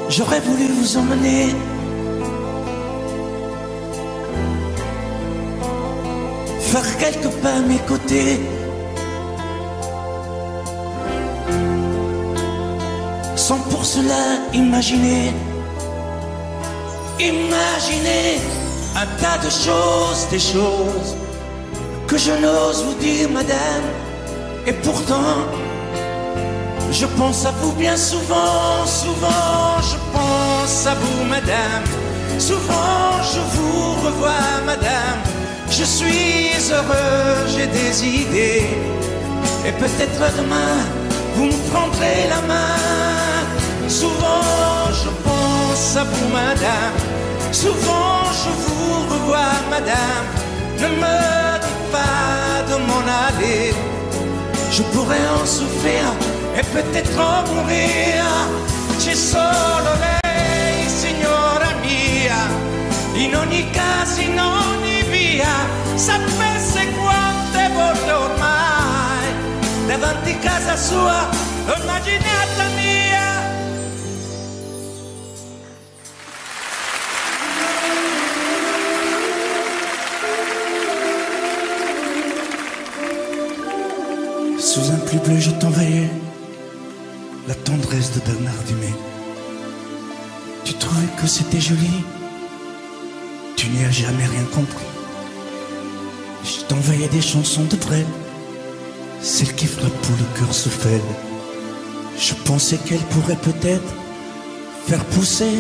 J'aurais voulu vous emmener faire quelques pas à mes côtés, sans pour cela imaginer un tas de choses, des choses que je n'ose vous dire, madame. Et pourtant, je pense à vous bien souvent, souvent je pense à vous, madame. Souvent je vous revois, madame. Je suis heureux, j'ai des idées, et peut-être demain vous me prendrez la main. Souvent je pense à vous, madame. Souvent je vous revois, madame. Ne me dites pas de m'en aller, je pourrais en souffrir e peut-être en mourir. C'è solo lei, signora mia, in ogni caso, in ogni via. Sapesse quante volte ormai davanti casa sua l'ho immaginata mia. Sous un pluie bleu, je t'envoyais la tendresse de Bernard Dumay. Tu trouvais que c'était joli, tu n'y as jamais rien compris. Je t'envoyais des chansons de Brel, celles qui frappent où le cœur se fêle. Je pensais qu'elle pourrait peut-être faire pousser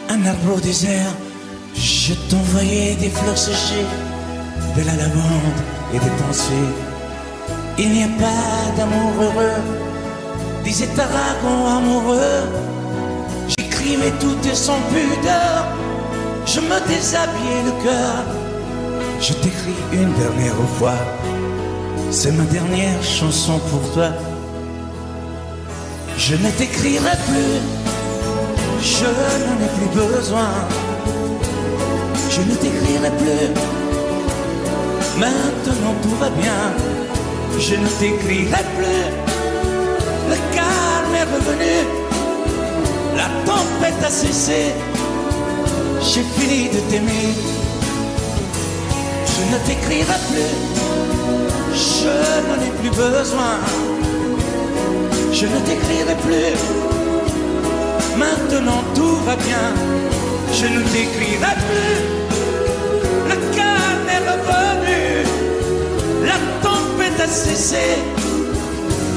un arbre au désert. Je t'envoyais des fleurs séchées, de la lavande et des pensées. Il n'y a pas d'amour heureux, disait Aragon amoureux. J'écrivais tout et sans pudeur, je me déshabillais le cœur. Je t'écris une dernière fois, c'est ma dernière chanson pour toi. Je ne t'écrirai plus, je n'en ai plus besoin. Je ne t'écrirai plus, maintenant tout va bien. Je ne t'écrirai plus, le calme est revenu, la tempête a cessé, j'ai fini de t'aimer. Je ne t'écrirai plus, je n'en ai plus besoin. Je ne t'écrirai plus, maintenant tout va bien. Je ne t'écrirai plus, le calme est revenu, la tempête a cessé,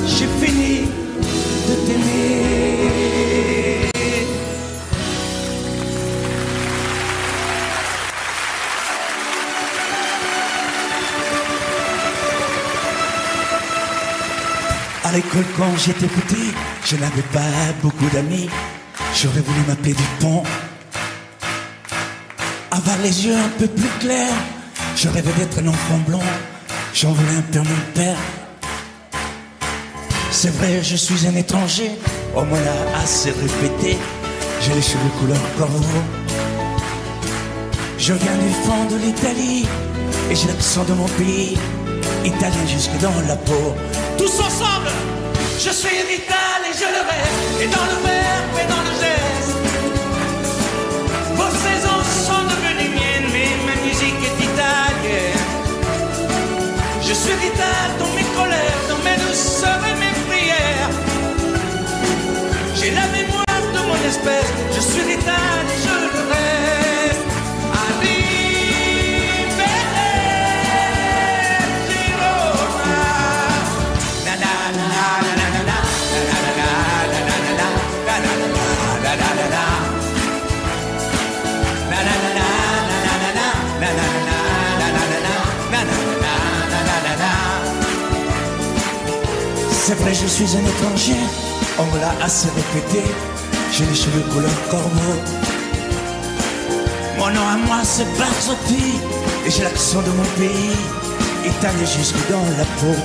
j'ai fini de t'aimer. À l'école quand j'étais petit, je n'avais pas beaucoup d'amis. J'aurais voulu m'appeler Dupont, avoir les yeux un peu plus clairs. Je rêvais d'être un enfant blond, j'en voulais un peu à mon père. C'est vrai, je suis un étranger, on me l'a assez répété. J'ai les cheveux couleur corbeau. Je viens du fond de l'Italie et j'ai l'accent de mon pays, italien jusque dans la peau. Tous ensemble, je suis vital et je le rêve, et dans le verbe et dans le geste. Vos saisons sont devenues miennes, mais ma musique est italienne. Je suis vital dans mes colères, dans mes douceurs et mes prières. J'ai la mémoire de mon espèce, je suis vital et je le rêve. C'est vrai, je suis un étranger, on me l'a assez répété. J'ai les cheveux couleur corbeau. Mon nom à moi c'est Barzotti, et j'ai l'accent de mon pays, italien jusque dans la peau.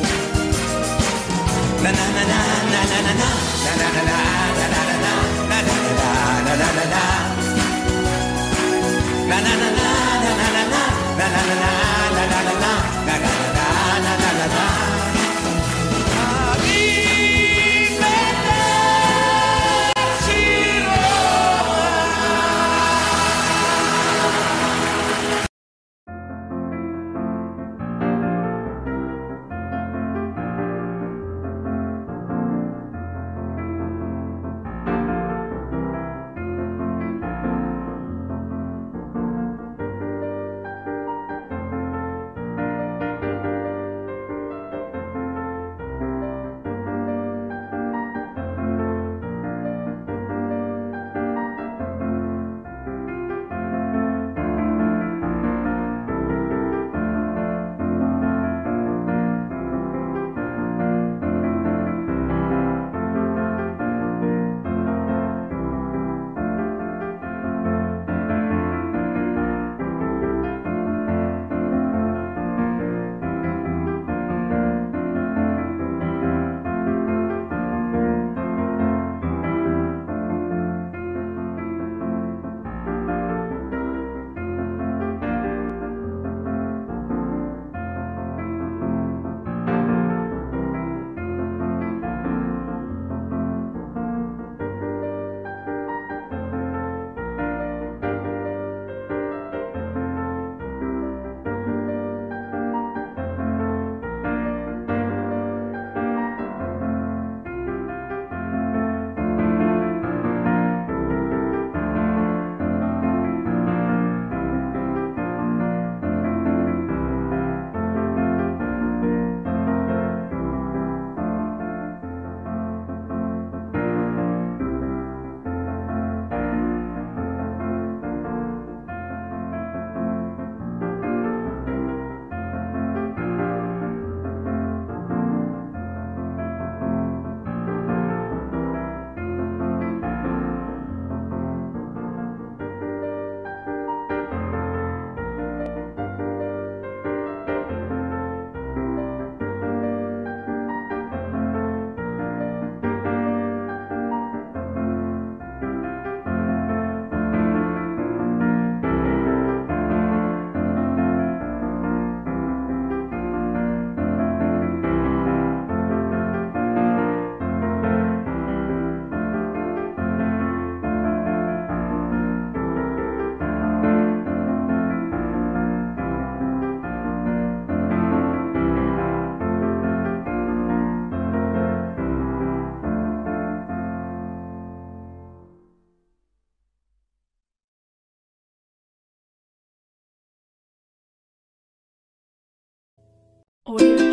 Audio.